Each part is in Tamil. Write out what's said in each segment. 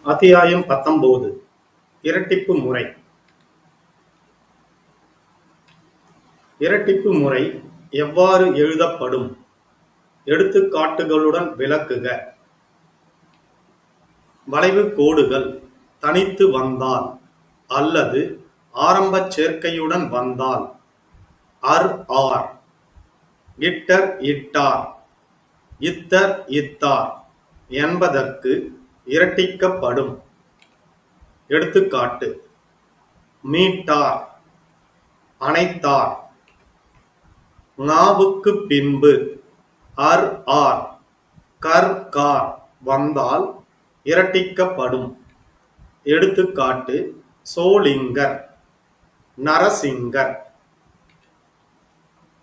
அத்தியாயம் 19 இரட்டிப்பு முறை. இரட்டிப்பு முறை எவ்வாறு எழுதப்படும்? எடுத்துக்காட்டுகளுடன் விளக்குக. வளைவுக் கோடுகள் தனித்து வந்தால் அல்லது ஆரம்பச் சேர்க்கையுடன் வந்தால் அர் ஆர், இட்டர் இட்டார், இத்தர் இத்தார் என்பதற்கு இரட்டிக்கப்படும். எடுத்துக்காட்டு: மீட்டார், அணைத்தார். ங்காவுக்கு பின்பு அர் ஆர், கர் கார் வந்தால் இரட்டிக்கப்படும். எடுத்துக்காட்டு: சோளிங்கர், நரசிங்கர்.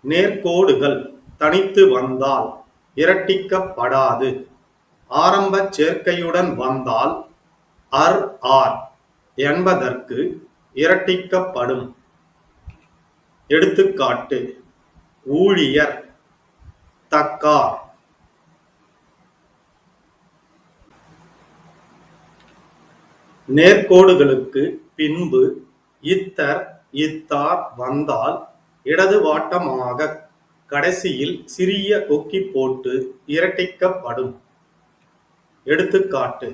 நேர்க்கோடுகள் தனித்து வந்தால் இரட்டிக்கப்படாது. ஆரம்பச் சேர்க்கையுடன் வந்தால் அர் ஆர் என்பதற்கு இரட்டிக்கப்படும். எடுத்துக்காட்டு: ஊழியர், தக்கார். நேர்க்கோடுகளுக்கு பின்பு இத்தர் இத்தார் வந்தால் இடதுவாட்டமாக கடைசியில் சிறிய கொக்கி போட்டு இரட்டிக்கப்படும். எடுத்துக்காட்டு: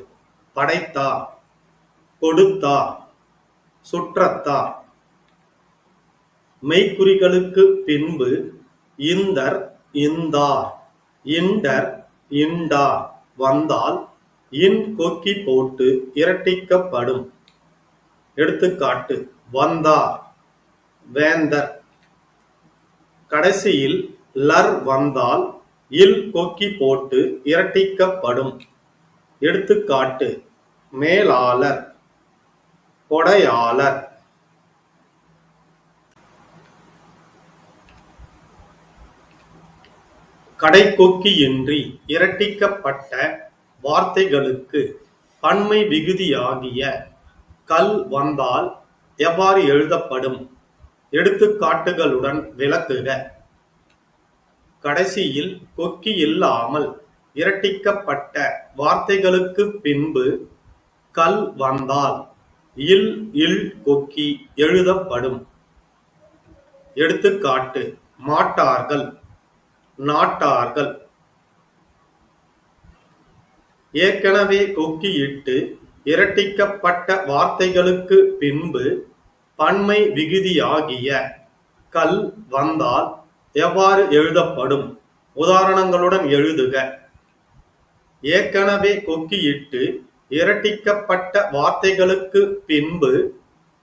படைத்தார், கொடுத்தார், சுற்றத்தார். மெய்க்குறிகளுக்கு பின்பு இந்தர் இந்தார், இண்டர் இண்டார் வந்தால் இன் கொக்கி போட்டு இரட்டிக்கப்படும். எடுத்துக்காட்டு: வந்தார், வேந்தர். கடைசியில் லர் வந்தால் இல் கொக்கி போட்டு இரட்டிக்கப்படும். எடுத்துக்காட்டு: மேலாளர், கொடையாளர். கடைக்கொக்கியின்றி இரட்டிக்கப்பட்ட வார்த்தைகளுக்கு பன்மை விகுதியாகிய கல் வந்தால் எவ்வாறு எழுதப்படும்? எடுத்துக்காட்டுகளுடன் விளக்குக. கடைசியில் கொக்கி இல்லாமல் இரட்டிக்கப்பட்ட வார்த்தைகளுக்கு பின்பு கல் வந்தால் இல் இல் கொக்கி எழுதப்படும். எடுத்துக்காட்டு: மாட்டார்கள், நாட்டார்கள். ஏற்கனவே கொக்கியிட்டு இரட்டிக்கப்பட்ட வார்த்தைகளுக்கு பின்பு பன்மை விகுதியாகிய கல் வந்தால் எவ்வாறு எழுதப்படும்? உதாரணங்களுடன் எழுதுக. ஏற்கனவே கொக்கியிட்டு இரட்டிக்கப்பட்ட வார்த்தைகளுக்கு பின்பு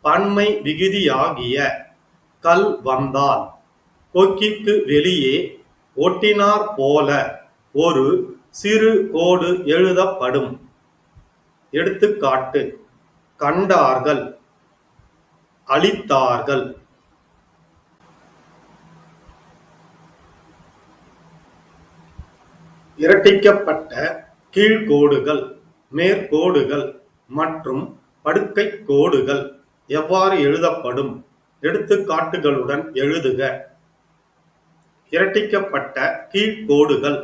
பன்மை விகுதியாகிய கல் வந்தால் கொக்கிக்கு வெளியே ஒட்டினார் போல ஒரு சிறு கோடு எழுதப்படும். எடுத்துக்காட்டு: கண்டார்கள், அளித்தார்கள். இரட்டிக்கப்பட்ட கீழ்கோடுகள், மேற்கோடுகள் மற்றும் படுக்கை கோடுகள் எவ்வாறு எழுதப்படும்? எடுத்துக்காட்டுகளுடன் எழுதுக. இரட்டிக்கப்பட்ட கீழ்கோடுகள்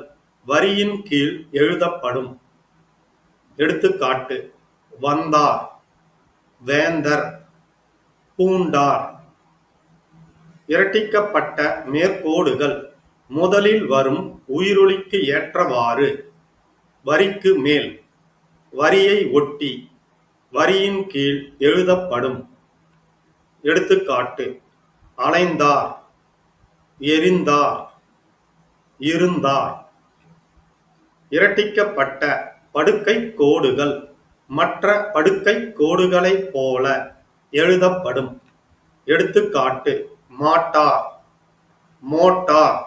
வரியின் கீழ் எழுதப்படும். எடுத்துக்காட்டு: வந்தார், வேந்தர், பூண்டார். இரட்டிக்கப்பட்ட மேற்கோடுகள் முதலில் வரும் உயிரொலிக்கு ஏற்றவாறு வரிக்கு மேல், வரியை ஒட்டி, வரியின் கீழ் எழுதப்படும். எடுத்துக்காட்டு: அலைந்தார், எரிந்தார், இருந்தார். இரட்டிக்கப்பட்ட படுக்கை கோடுகள் மற்ற படுக்கை கோடுகளைப் போல எழுதப்படும். எடுத்துக்காட்டு: மாட்டார், மோட்டார்,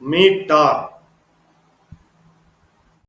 மீட்டார்.